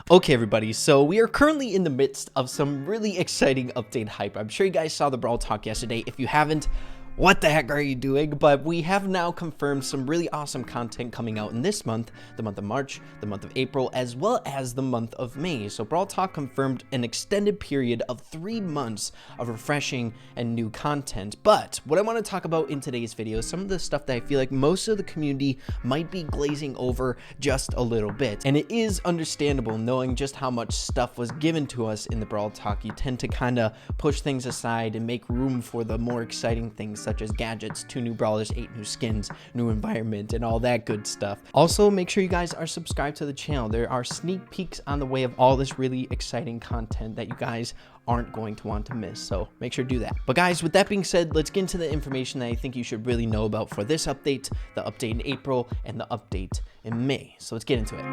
Okay, everybody, so we are currently in the midst of some really exciting update hype. I'm sure you guys saw the Brawl talk yesterday. If you haven't, what the heck are you doing? But we have now confirmed some really awesome content coming out in this month, the month of March, the month of April, as well as the month of May. So Brawl Talk confirmed an extended period of 3 months of refreshing and new content. But what I want to talk about in today's video is some of the stuff that I feel like most of the community might be glazing over just a little bit. And it is understandable knowing just how much stuff was given to us in the Brawl Talk. You tend to kind of push things aside and make room for the more exciting things, such as gadgets, 2 new brawlers, 8 new skins, new environment, and all that good stuff. Also, make sure you guys are subscribed to the channel. There are sneak peeks on the way of all this really exciting content that you guys aren't going to want to miss, so make sure to do that. But guys, with that being said, let's get into the information that I think you should really know about for this update, the update in April, and the update in May. So let's get into it.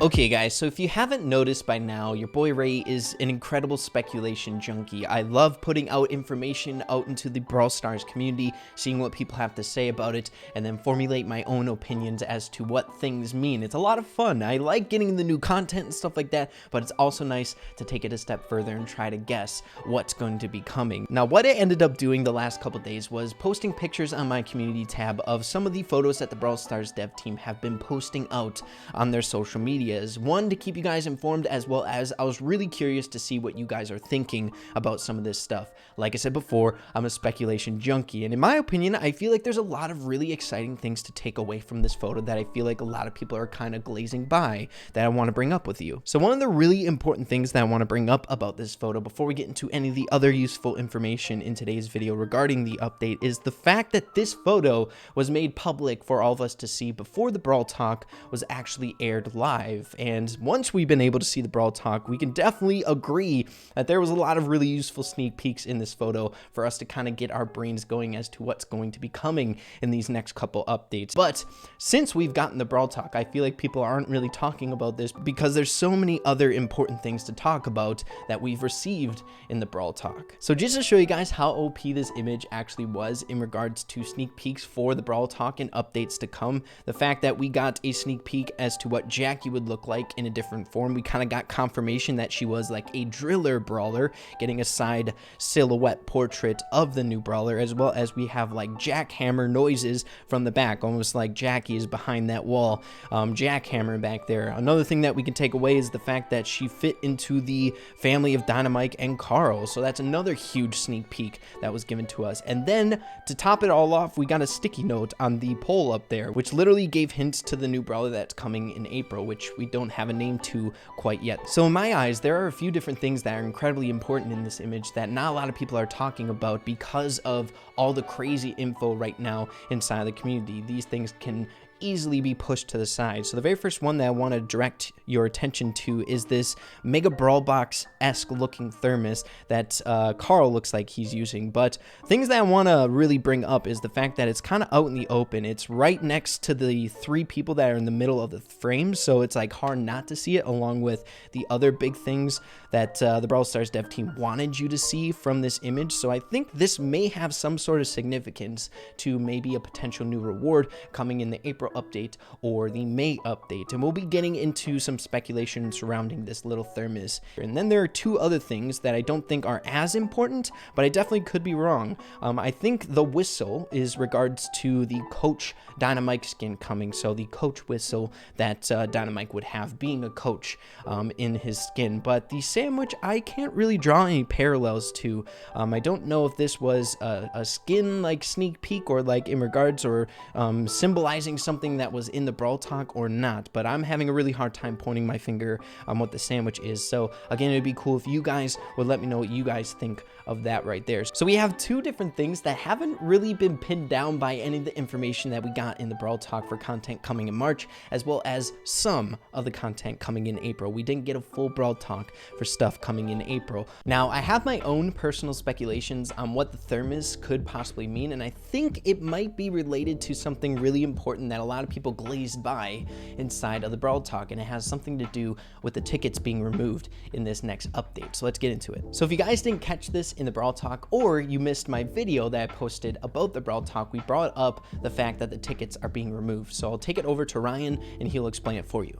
Okay guys, so if you haven't noticed by now, your boy Ray is an incredible speculation junkie. I love putting out information out into the Brawl Stars community, seeing what people have to say about it, and then formulate my own opinions as to what things mean. It's a lot of fun. I like getting the new content and stuff like that, but it's also nice to take it a step further and try to guess what's going to be coming. Now, what I ended up doing the last couple days was posting pictures on my community tab of some of the photos that the Brawl Stars dev team have been posting out on their social media. One, to keep you guys informed, as well as I was really curious to see what you guys are thinking about some of this stuff. Like I said before, I'm a speculation junkie, and in my opinion, I feel like there's a lot of really exciting things to take away from this photo that I feel like a lot of people are kind of glazing by that I want to bring up with you. So one of the really important things that I want to bring up about this photo before we get into any of the other useful information in today's video regarding the update is the fact that this photo was made public for all of us to see before the Brawl Talk was actually aired live. And once we've been able to see the Brawl Talk, we can definitely agree that there was a lot of really useful sneak peeks in this photo for us to kind of get our brains going as to what's going to be coming in these next couple updates. But since we've gotten the Brawl Talk, I feel like people aren't really talking about this because there's so many other important things to talk about that we've received in the Brawl Talk. So just to show you guys how OP this image actually was in regards to sneak peeks for the Brawl Talk and updates to come, the fact that we got a sneak peek as to what Jackie would look like in a different form. We kind of got confirmation that she was like a driller brawler, getting a side silhouette portrait of the new brawler, as well as we have like jackhammer noises from the back, almost like Jackie is behind that wall, jackhammer back there. Another thing that we can take away is the fact that she fit into the family of Dynamite and Carl, so that's another huge sneak peek that was given to us. And then to top it all off, we got a sticky note on the poll up there, which literally gave hints to the new brawler that's coming in April, which we don't have a name to quite yet. So in my eyes, there are a few different things that are incredibly important in this image that not a lot of people are talking about because of all the crazy info right now inside the community. These things can easily be pushed to the side. So the very first one that I want to direct your attention to is this Mega Brawl Box-esque looking thermos that Carl looks like he's using. But things that I want to really bring up is the fact that it's kind of out in the open. It's right next to the 3 people that are in the middle of the frame, so it's like hard not to see it, along with the other big things that the Brawl Stars dev team wanted you to see from this image. So I think this may have some sort of significance to maybe a potential new reward coming in the April update or the May update, and we'll be getting into some speculation surrounding this little thermos. And then there are 2 other things that I don't think are as important, but I definitely could be wrong. I think the whistle is regards to the Coach Dynamite skin coming, so the coach whistle that Dynamite would have being a coach in his skin. But the sandwich, I can't really draw any parallels to. I don't know if this was a skin like sneak peek or like in regards or symbolizing something that was in the Brawl Talk or not, but I'm having a really hard time pointing my finger on what the sandwich is. So again, it'd be cool if you guys would let me know what you guys think of that right there. So we have 2 different things that haven't really been pinned down by any of the information that we got in the Brawl Talk for content coming in March, as well as some of the content coming in April. We didn't get a full Brawl Talk for stuff coming in April. Now, I have my own personal speculations on what the thermos could possibly mean, and I think it might be related to something really important that a lot of people glazed by inside of the Brawl Talk, and it has something to do with the tickets being removed in this next update. So let's get into it. So if you guys didn't catch this in the Brawl Talk, or you missed my video that I posted about the Brawl Talk, we brought up the fact that the tickets are being removed. So I'll take it over to Ryan and he'll explain it for you.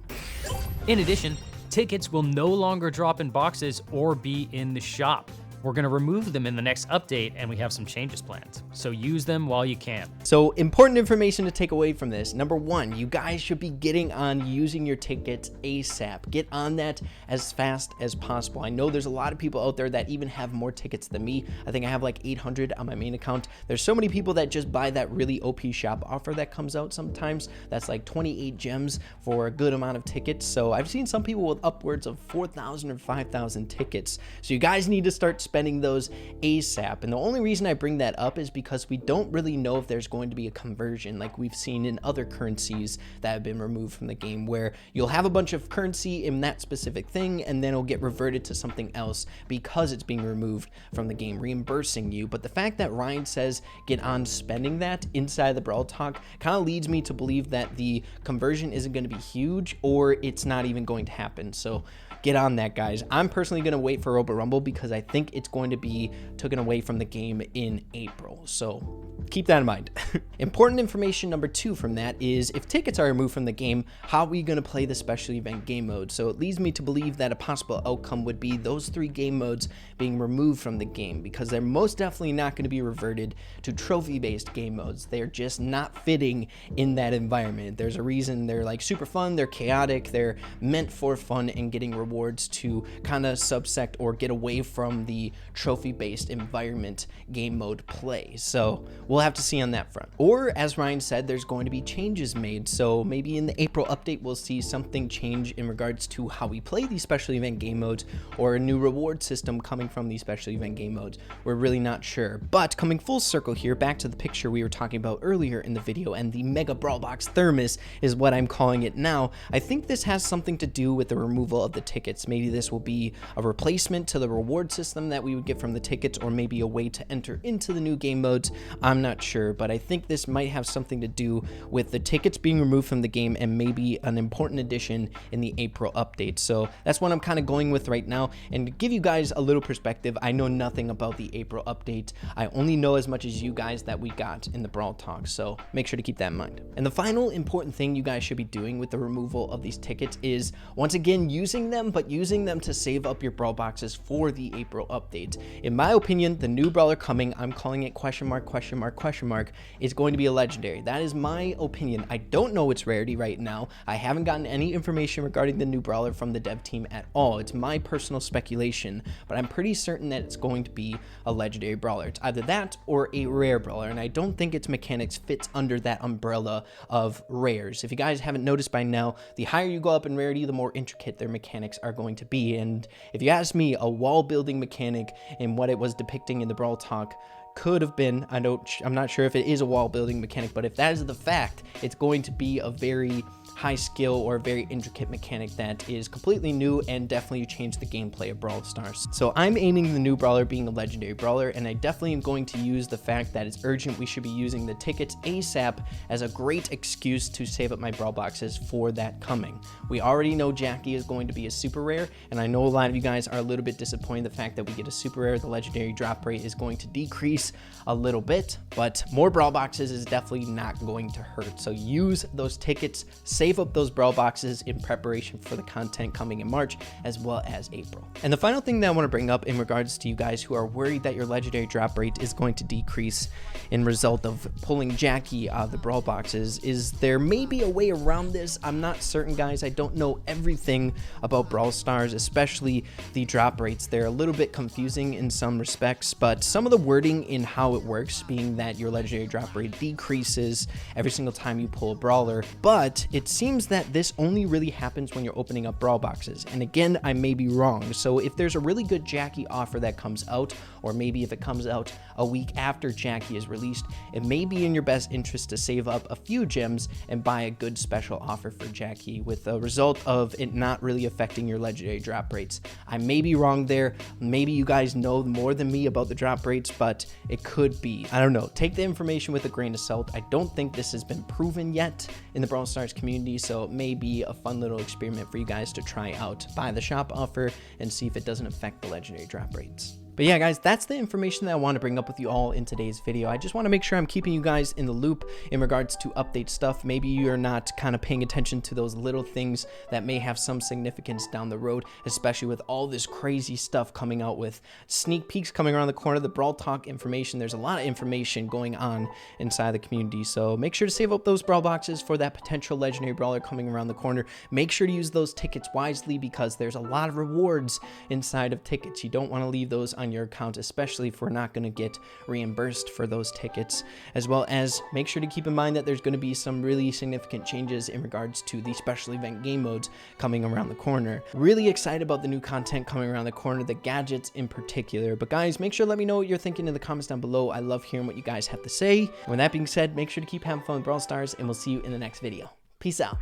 In addition, tickets will no longer drop in boxes or be in the shop. We're going to remove them in the next update, and we have some changes planned. So use them while you can. So important information to take away from this. Number one, you guys should be getting on using your tickets ASAP. Get on that as fast as possible. I know there's a lot of people out there that even have more tickets than me. I think I have like 800 on my main account. There's so many people that just buy that really OP shop offer that comes out sometimes. That's like 28 gems for a good amount of tickets. So I've seen some people with upwards of 4,000 or 5,000 tickets. So you guys need to start spending those ASAP. And the only reason I bring that up is because we don't really know if there's going to be a conversion like we've seen in other currencies that have been removed from the game, where you'll have a bunch of currency in that specific thing and then it'll get reverted to something else because it's being removed from the game, reimbursing you. But the fact that Ryan says get on spending that inside the Brawl Talk kind of leads me to believe that the conversion isn't going to be huge, or it's not even going to happen. So get on that, guys. I'm personally going to wait for Robo Rumble because I think it's going to be taken away from the game in April. So keep that in mind. Important information number two from that is if tickets are removed from the game, how are we going to play the special event game mode? So it leads me to believe that a possible outcome would be those 3 game modes being removed from the game, because they're most definitely not going to be reverted to trophy-based game modes. They're just not fitting in that environment. There's a reason they're like super fun, they're chaotic, they're meant for fun and getting rewards to kind of subsect or get away from the trophy-based environment game mode play. So we'll have to see on that front. Or as Ryan said, there's going to be changes made. So maybe in the April update, we'll see something change in regards to how we play these special event game modes, or a new reward system coming from these special event game modes. We're really not sure. But coming full circle here, back to the picture we were talking about earlier in the video, and the Mega Brawl Box Thermos is what I'm calling it now. I think this has something to do with the removal of the tickets. Maybe this will be a replacement to the reward system that we would get from the tickets, or maybe a way to enter into the new game modes. I'm not sure, but I think this might have something to do with the tickets being removed from the game, and maybe an important addition in the April update. So that's what I'm kind of going with right now. And to give you guys a little perspective, I know nothing about the April update. I only know as much as you guys that we got in the Brawl Talk, so make sure to keep that in mind. And the final important thing you guys should be doing with the removal of these tickets is, once again, using them, but using them to save up your Brawl Boxes for the April update. In my opinion, the new brawler coming, I'm calling it question mark, question mark, question mark, is going to be a legendary. That is my opinion. I don't know its rarity right now. I haven't gotten any information regarding the new brawler from the dev team at all. It's my personal speculation, but I'm pretty certain that it's going to be a legendary brawler. It's either that or a rare brawler, and I don't think its mechanics fits under that umbrella of rares. If you guys haven't noticed by now, the higher you go up in rarity, the more intricate their mechanics are going to be. And if you ask me, a wall building mechanic in what it was depicting in the Brawl Talk could have been, I'm not sure if it is a wall building mechanic, but if that is the fact, it's going to be a very high skill or a very intricate mechanic that is completely new and definitely changed the gameplay of Brawl Stars. So I'm aiming the new brawler being a legendary brawler, and I definitely am going to use the fact that it's urgent we should be using the tickets ASAP as a great excuse to save up my Brawl Boxes for that coming. We already know Jackie is going to be a super rare, and I know a lot of you guys are a little bit disappointed the fact that we get a super rare. The legendary drop rate is going to decrease a little bit, but more Brawl Boxes is definitely not going to hurt. So use those tickets, save up those Brawl Boxes in preparation for the content coming in March as well as April. And the final thing that I want to bring up in regards to you guys who are worried that your legendary drop rate is going to decrease in result of pulling Jackie out of the Brawl Boxes is there may be a way around this. I'm not certain, guys. I don't know everything about Brawl Stars, especially the drop rates. They're a little bit confusing in some respects, but some of the wording in how it works, being that your legendary drop rate decreases every single time you pull a brawler, but it seems that this only really happens when you're opening up Brawl Boxes. And again, I may be wrong. So if there's a really good Jackie offer that comes out, or maybe if it comes out a week after Jackie is released, it may be in your best interest to save up a few gems and buy a good special offer for Jackie, with the result of it not really affecting your legendary drop rates. I may be wrong there. Maybe you guys know more than me about the drop rates, but it could be. I don't know. Take the information with a grain of salt. I don't think this has been proven yet in the Brawl Stars community, so it may be a fun little experiment for you guys to try out. Buy the shop offer and see if it doesn't affect the legendary drop rates. But yeah, guys, that's the information that I want to bring up with you all in today's video. I just want to make sure I'm keeping you guys in the loop in regards to update stuff. Maybe you're not kind of paying attention to those little things that may have some significance down the road, especially with all this crazy stuff coming out with sneak peeks coming around the corner, the Brawl Talk information. There's a lot of information going on inside the community, so make sure to save up those Brawl boxes for that potential legendary brawler coming around the corner. Make sure to use those tickets wisely because there's a lot of rewards inside of tickets. You don't want to leave those on your account, especially if we're not going to get reimbursed for those tickets, as well as make sure to keep in mind that there's going to be some really significant changes in regards to the special event game modes coming around the corner. Really excited about the new content coming around the corner, the gadgets in particular. But guys, make sure to let me know what you're thinking in the comments down below. I love hearing what you guys have to say. And with that being said, make sure to keep having fun with Brawl Stars, and we'll see you in the next video. Peace out.